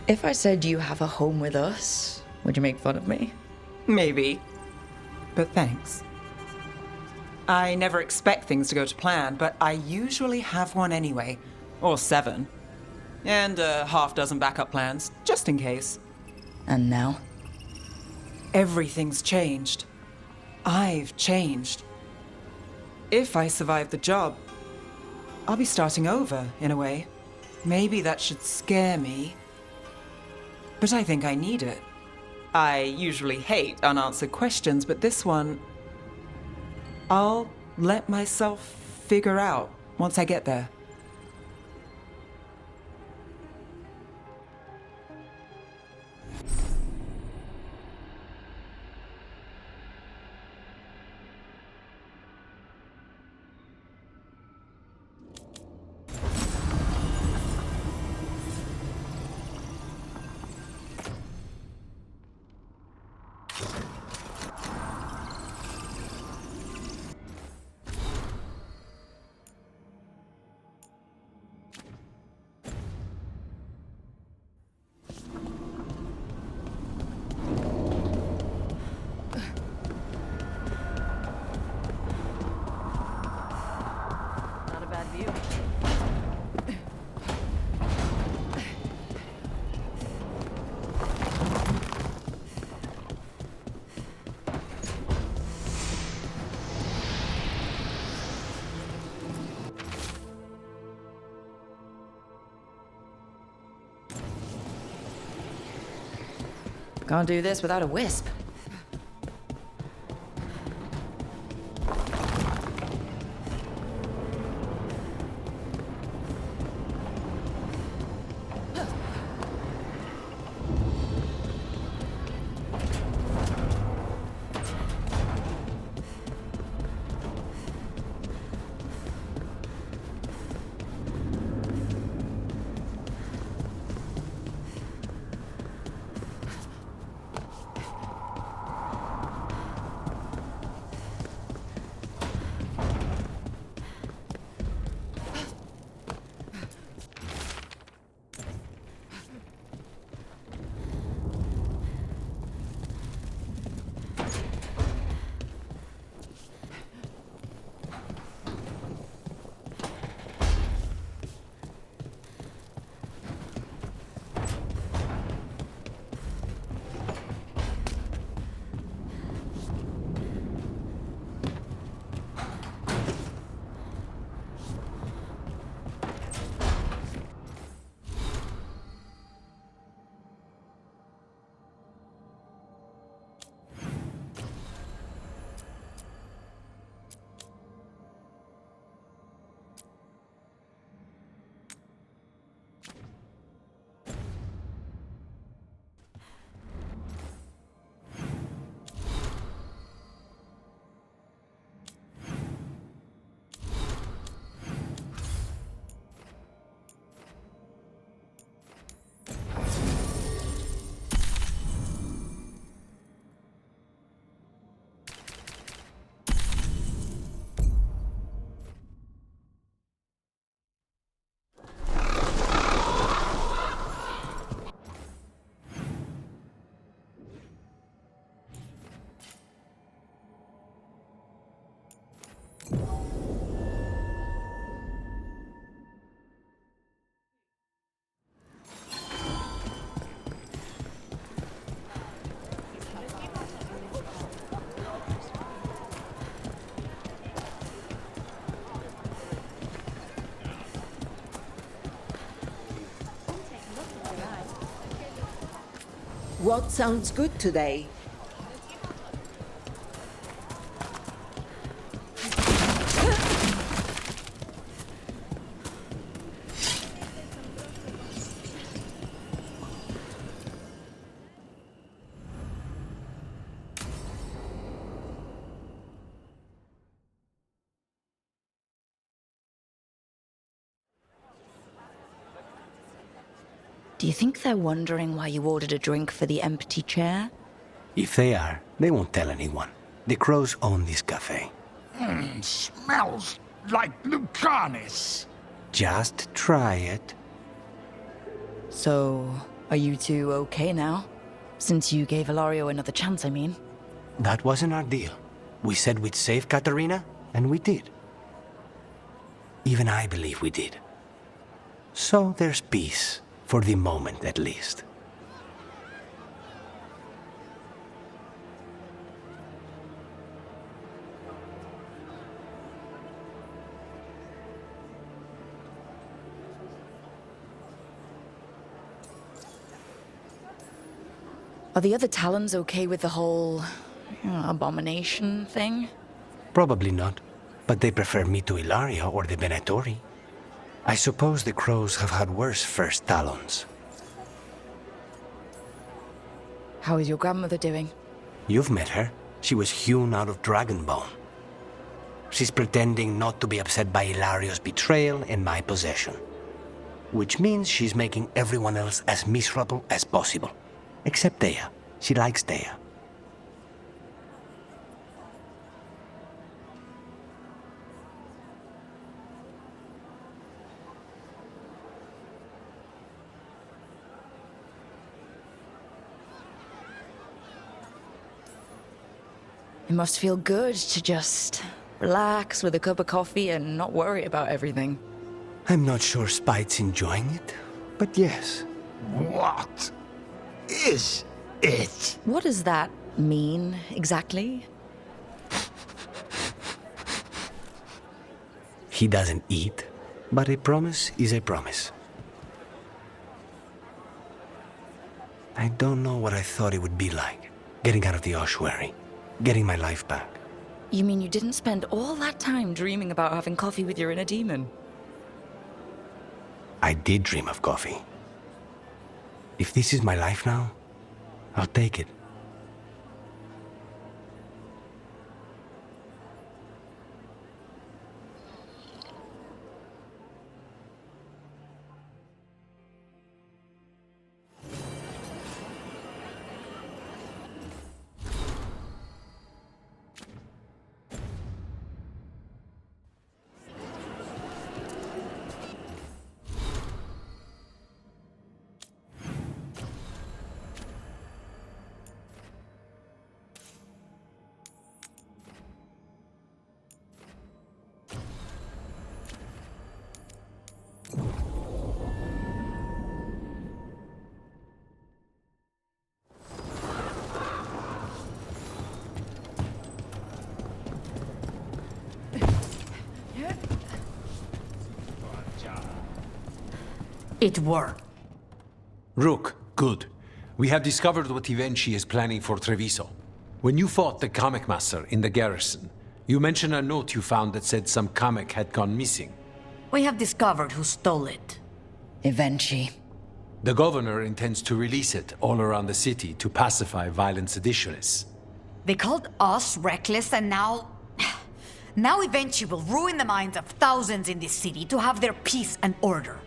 If I said you have a home with us, would you make fun of me? Maybe. But thanks. I never expect things to go to plan, but I usually have one anyway. Or 7. And a half dozen backup plans, just in case. And now? Everything's changed. I've changed. If I survive the job, I'll be starting over, in a way. Maybe that should scare me. But I think I need it. I usually hate unanswered questions, but this one, I'll let myself figure out once I get there. Can't do this without a wisp. What sounds good today? Do you think they're wondering why you ordered a drink for the empty chair? If they are, they won't tell anyone. The crows own this cafe. Smells like Lucanis. Just try it. So, Are you two okay now? Since you gave Ilario another chance, I mean. That wasn't our deal. We said we'd save Katerina, and we did. Even I believe we did. So there's peace, for the moment at least. Are the other Talons okay with the whole abomination thing? Probably not, but they prefer me to Ilaria or the Venatori. I suppose the crows have had worse first Talons. How is your grandmother doing? You've met her. She was hewn out of dragon bone. She's pretending not to be upset by Ilario's betrayal and my possession. Which means she's making everyone else as miserable as possible. Except Dea. She likes Dea. It must feel good to just relax with a cup of coffee and not worry about everything. I'm not sure Spite's enjoying it, but yes. What is it? What does that mean, exactly? He doesn't eat, but a promise is a promise. I don't know what I thought it would be like, getting out of the ossuary, getting my life back. You mean you didn't spend all that time dreaming about having coffee with your inner demon? I did dream of coffee. If this is my life now, I'll take it. It worked. Rook, good. We have discovered what Ivenchi is planning for Treviso. When you fought the Kamek Master in the garrison, you mentioned a note you found that said some Kamek had gone missing. We have discovered who stole it. Eventually. The governor intends to release it all around the city to pacify violent seditionists. They called us reckless and now... Now Ivenchi will ruin the minds of thousands in this city to have their peace and order.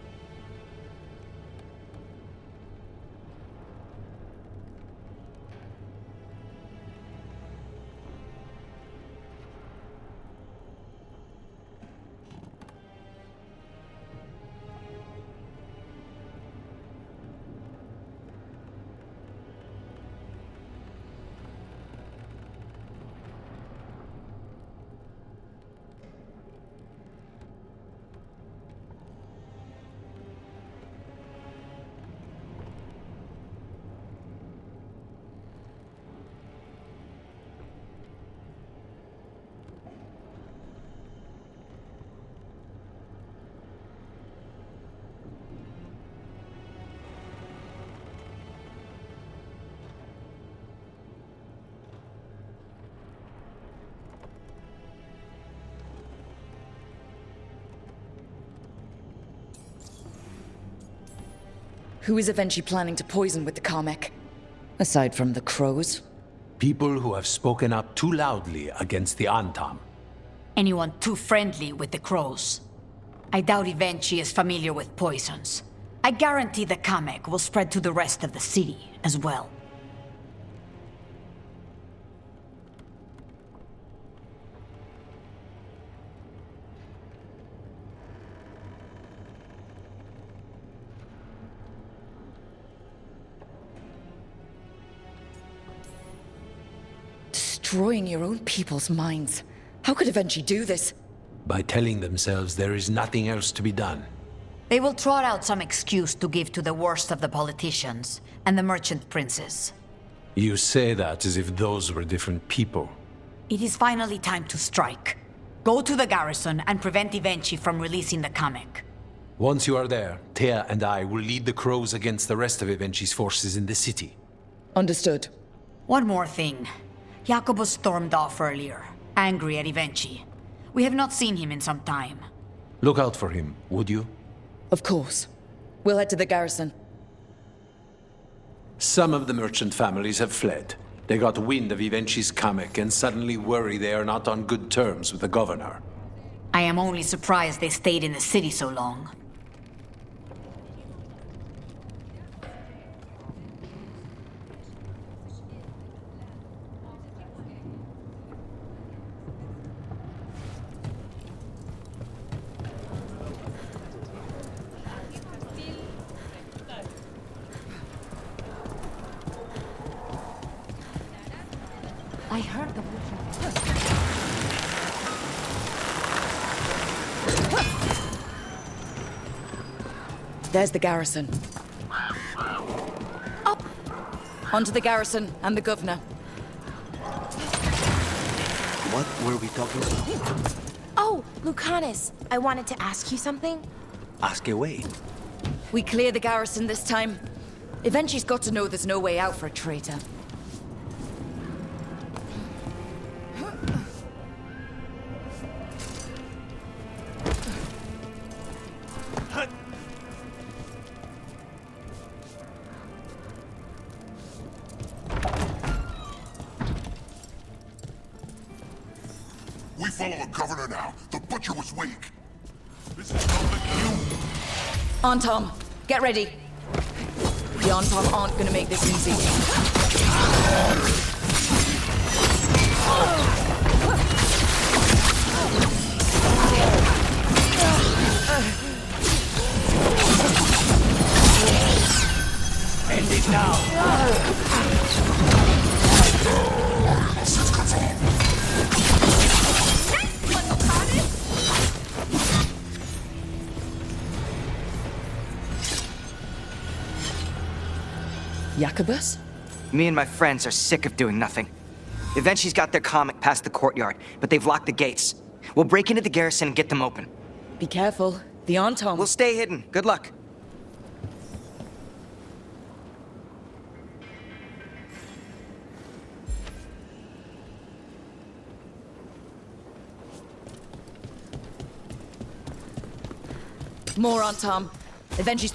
Who is eventually planning to poison with the Kamek? Aside from the crows? People who have spoken up too loudly against the Antam. Anyone too friendly with the crows. I doubt Ivenchi is familiar with poisons. I guarantee the Kamek will spread to the rest of the city as well. destroying your own people's minds. How could Avenchi do this? By telling themselves there is nothing else to be done. They will trot out some excuse to give to the worst of the politicians and the merchant princes. You say that as if those were different people. It is finally time to strike. Go to the garrison and prevent Ivenchi from releasing the Kamek. Once you are there, Thea and I will lead the Crows against the rest of Ivenchi's forces in the city. Understood. One more thing. Jacobus stormed off earlier, angry at Ivenchi. We have not seen him in some time. Look out for him, would you? Of course. We'll head to the garrison. Some of the merchant families have fled. They got wind of Ivenchi's Kamek and suddenly worry they are not on good terms with the governor. I am only surprised they stayed in the city so long. I heard the There's the garrison. Oh. Onto the garrison and the governor. What were we talking about? Oh, Lucanus, I wanted to ask you something. Ask away. We clear the garrison this time. Eventually's got to know there's no way out for a traitor. We follow the governor now. The butcher was weak. This is not the cue. Antom, get ready. The Antom aren't gonna make this easy. End it now. Jacobus? Me and my friends are sick of doing nothing. Eventually's got their comic past the courtyard, but they've locked the gates. We'll break into the garrison and get them open. Be careful. The Antom. We'll stay hidden. Good luck. More Antom. Eventually.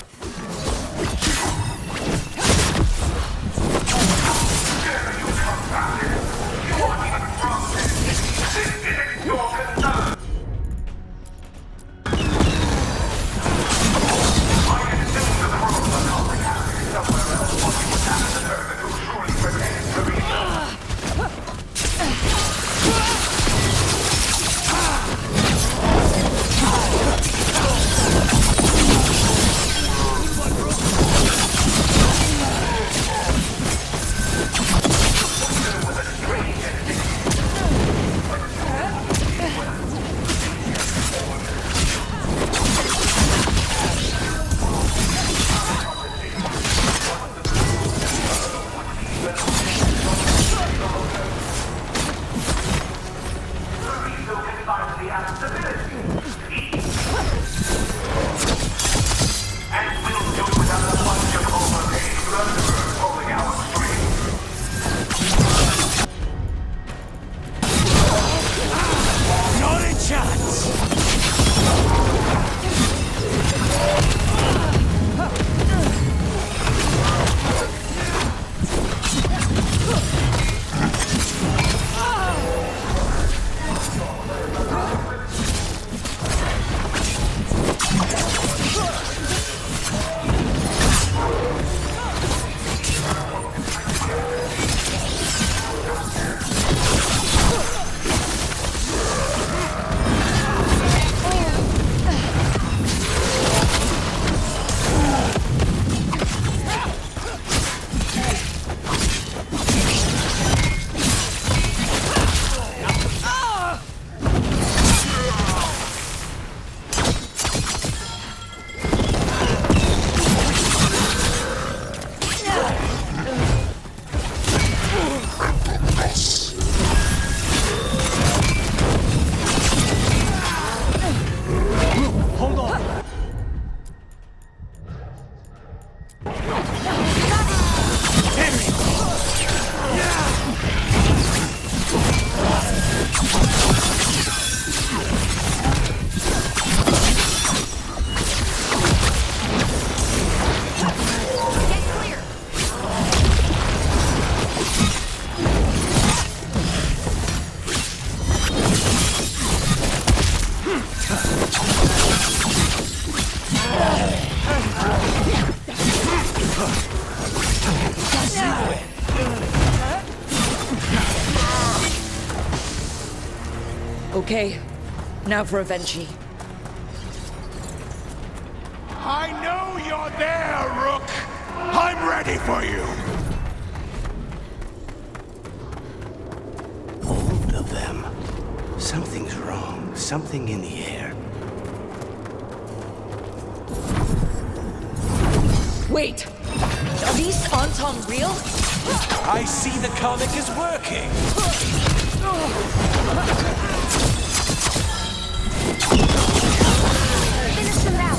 Okay, now for Avenchi. I know you're there, Rook! I'm ready for you! Both of them. Something's wrong. Something in the air. Wait! Are these Anton real? I see the comic is working! Finish them now.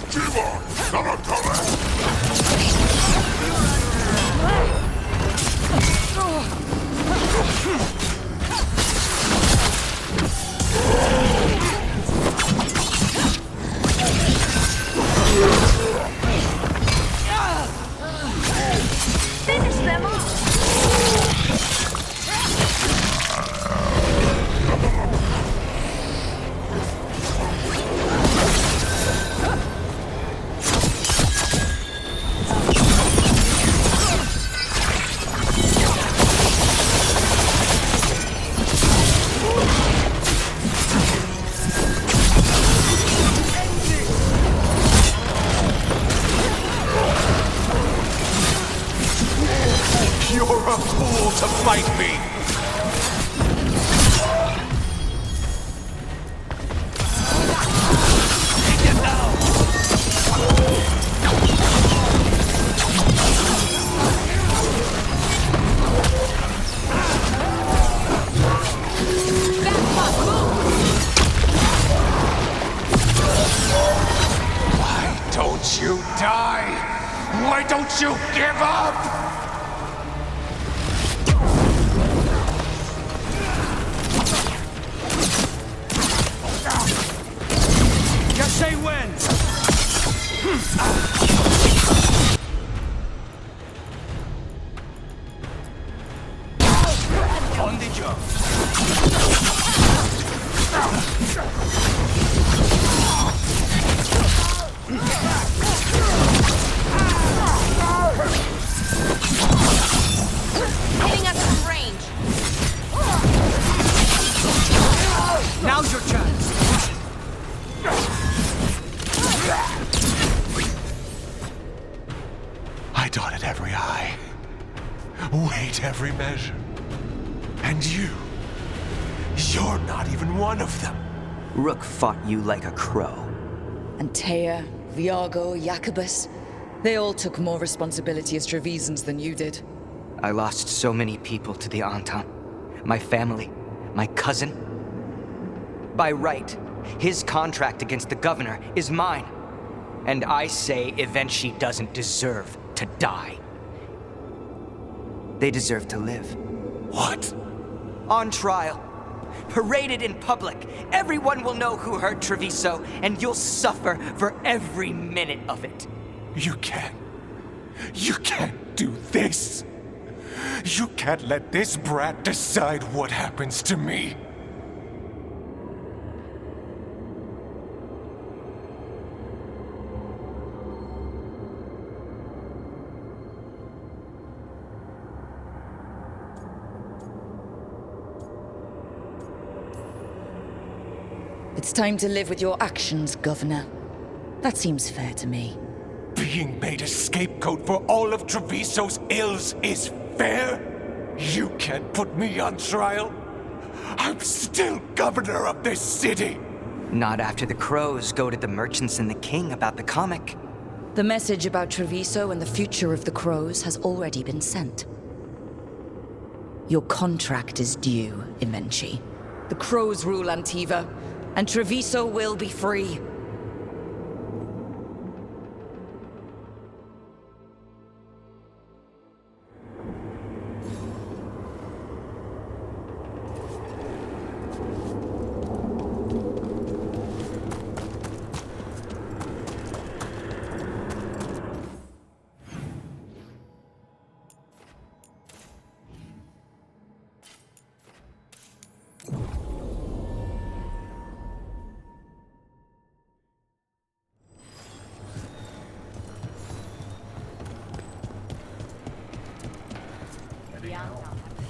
Timon, I'm coming! Finish them off. You're a fool to fight me! Take it now! Why don't you die? Why don't you give up? Just say when! On the job. Hitting us from range. Now's your chance. I dotted every I, weighed every measure. And you're not even one of them. Rook fought you like a crow. Antea, Viago, Jacobus. They all took more responsibility as Trevisans than you did. I lost so many people to the Anton. My family, my cousin. By right, his contract against the governor is mine. And I say Evenchi doesn't deserve to die. They deserve to live. What? On trial. Paraded in public. Everyone will know who hurt Treviso, and you'll suffer for every minute of it. You can't do this. You can't let this brat decide what happens to me. It's time to live with your actions, Governor. That seems fair to me. Being made a scapegoat for all of Treviso's ills is fair? You can't put me on trial? I'm still governor of this city! Not after the crows goaded the merchants and the king about the comic. The message about Treviso and the future of the Crows has already been sent. Your contract is due, Evenchi. The Crows rule Antiva, and Treviso will be free.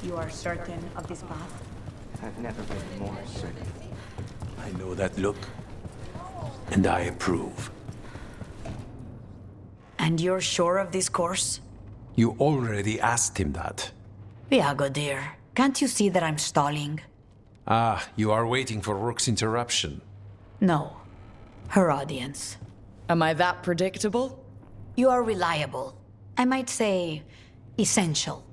You are certain of this path? I've never been more certain. I know that look, and I approve. And you're sure of this course? You already asked him that. Viago, dear, can't you see that I'm stalling? Ah, you are waiting for Rook's interruption. No. Her audience. Am I that predictable? You are reliable. I might say, essential.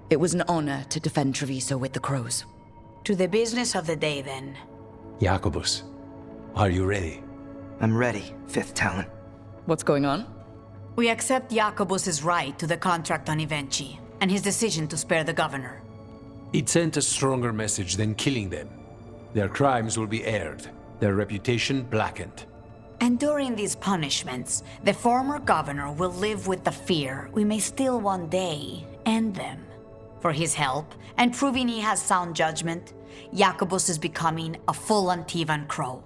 It was an honor to defend Treviso with the crows. To the business of the day, then. Jacobus, are you ready? I'm ready, Fifth Talon. What's going on? We accept Jacobus's right to the contract on Ivenchi, and his decision to spare the governor. It sent a stronger message than killing them. Their crimes will be aired, their reputation blackened. And during these punishments, the former governor will live with the fear we may still one day end them. For his help, and proving he has sound judgment, Jacobus is becoming a full Antivan crow.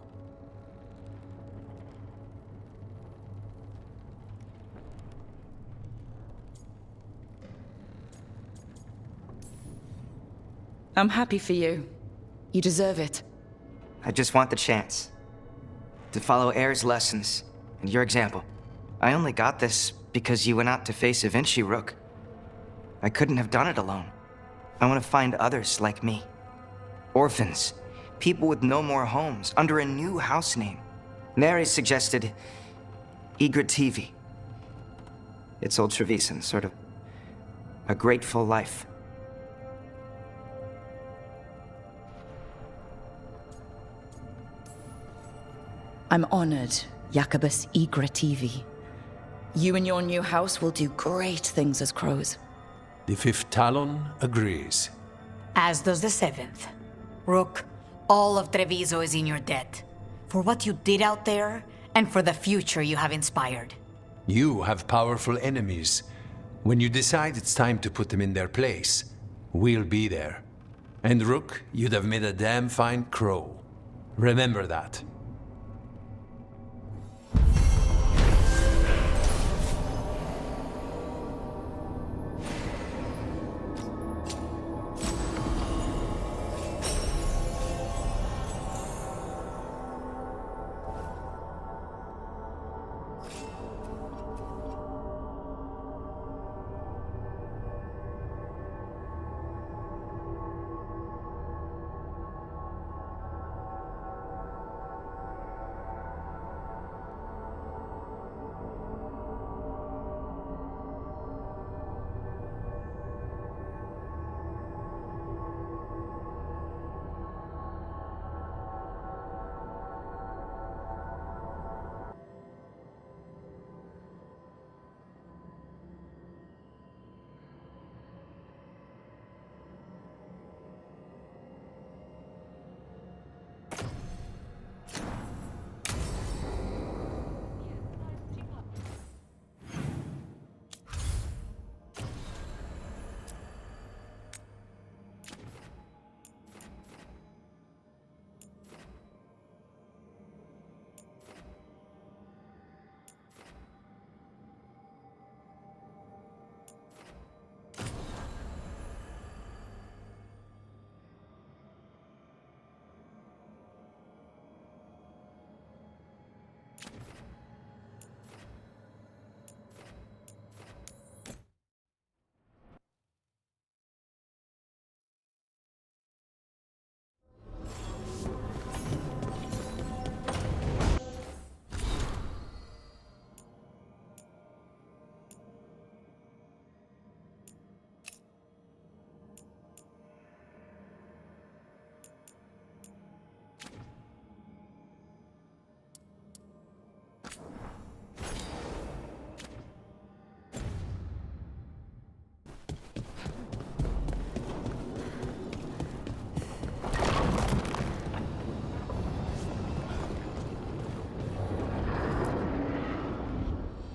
I'm happy for you. You deserve it. I just want the chance to follow Air's lessons and your example. I only got this because you went out to face Ivenchi, Rook. I couldn't have done it alone. I want to find others like me. Orphans, people with no more homes, under a new house name. Neri suggested Igrativi. It's old Trevisan, sort of a grateful life. I'm honored, Jacobus Igrativi. You and your new house will do great things as crows. The Fifth Talon agrees. As does the Seventh. Rook, all of Treviso is in your debt. For what you did out there, and for the future you have inspired. You have powerful enemies. When you decide it's time to put them in their place, we'll be there. And Rook, you'd have made a damn fine crow. Remember that.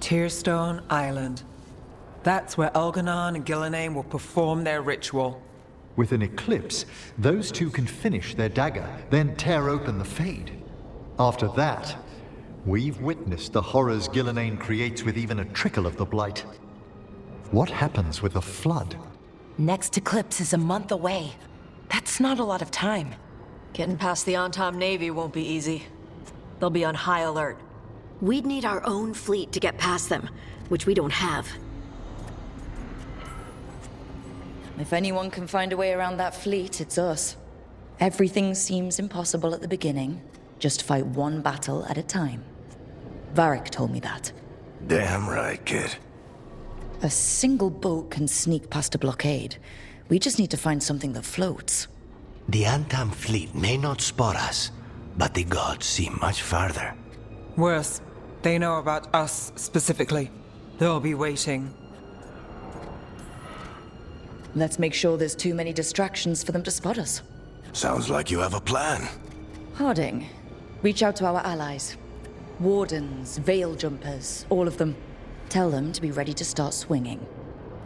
Tearstone Island. That's where Elganon and Gillenane will perform their ritual. With an eclipse, those two can finish their dagger, then tear open the Fade. After that, we've witnessed the horrors Gillenane creates with even a trickle of the Blight. What happens with a flood? Next eclipse is a month away. That's not a lot of time. Getting past the Antam Navy won't be easy. They'll be on high alert. We'd need our own fleet to get past them, which we don't have. If anyone can find a way around that fleet, it's us. Everything seems impossible at the beginning. Just fight one battle at a time. Varric told me that. Damn right, kid. A single boat can sneak past a blockade. We just need to find something that floats. The Antam fleet may not spot us, but the gods see much farther. Worse, they know about us specifically. They'll be waiting. Let's make sure there's too many distractions for them to spot us. Sounds like you have a plan. Harding, reach out to our allies. Wardens, Veil Jumpers, all of them. Tell them to be ready to start swinging.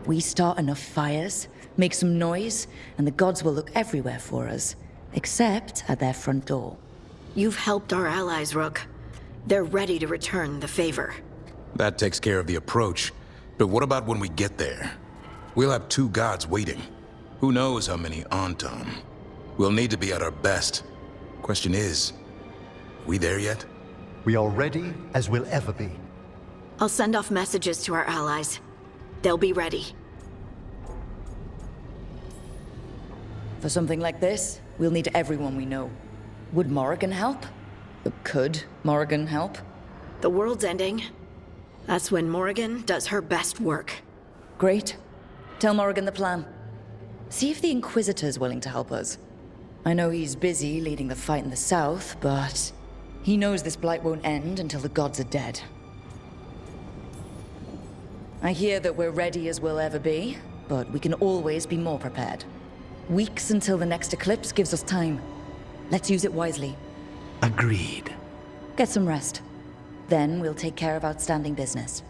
We start enough fires, make some noise, and the gods will look everywhere for us, except at their front door. You've helped our allies, Rook. They're ready to return the favor. That takes care of the approach. But what about when we get there? We'll have two gods waiting. Who knows how many Antam? We'll need to be at our best. Question is, we there yet? We are ready as we'll ever be. I'll send off messages to our allies. They'll be ready. For something like this, we'll need everyone we know. Would Morrigan help? Could Morrigan help? The world's ending. That's when Morrigan does her best work. Great. Tell Morrigan the plan. See if the Inquisitor's willing to help us. I know he's busy leading the fight in the south, but he knows this blight won't end until the gods are dead. I hear that we're ready as we'll ever be, but we can always be more prepared. Weeks until the next eclipse gives us time. Let's use it wisely. Agreed. Get some rest. Then we'll take care of outstanding business.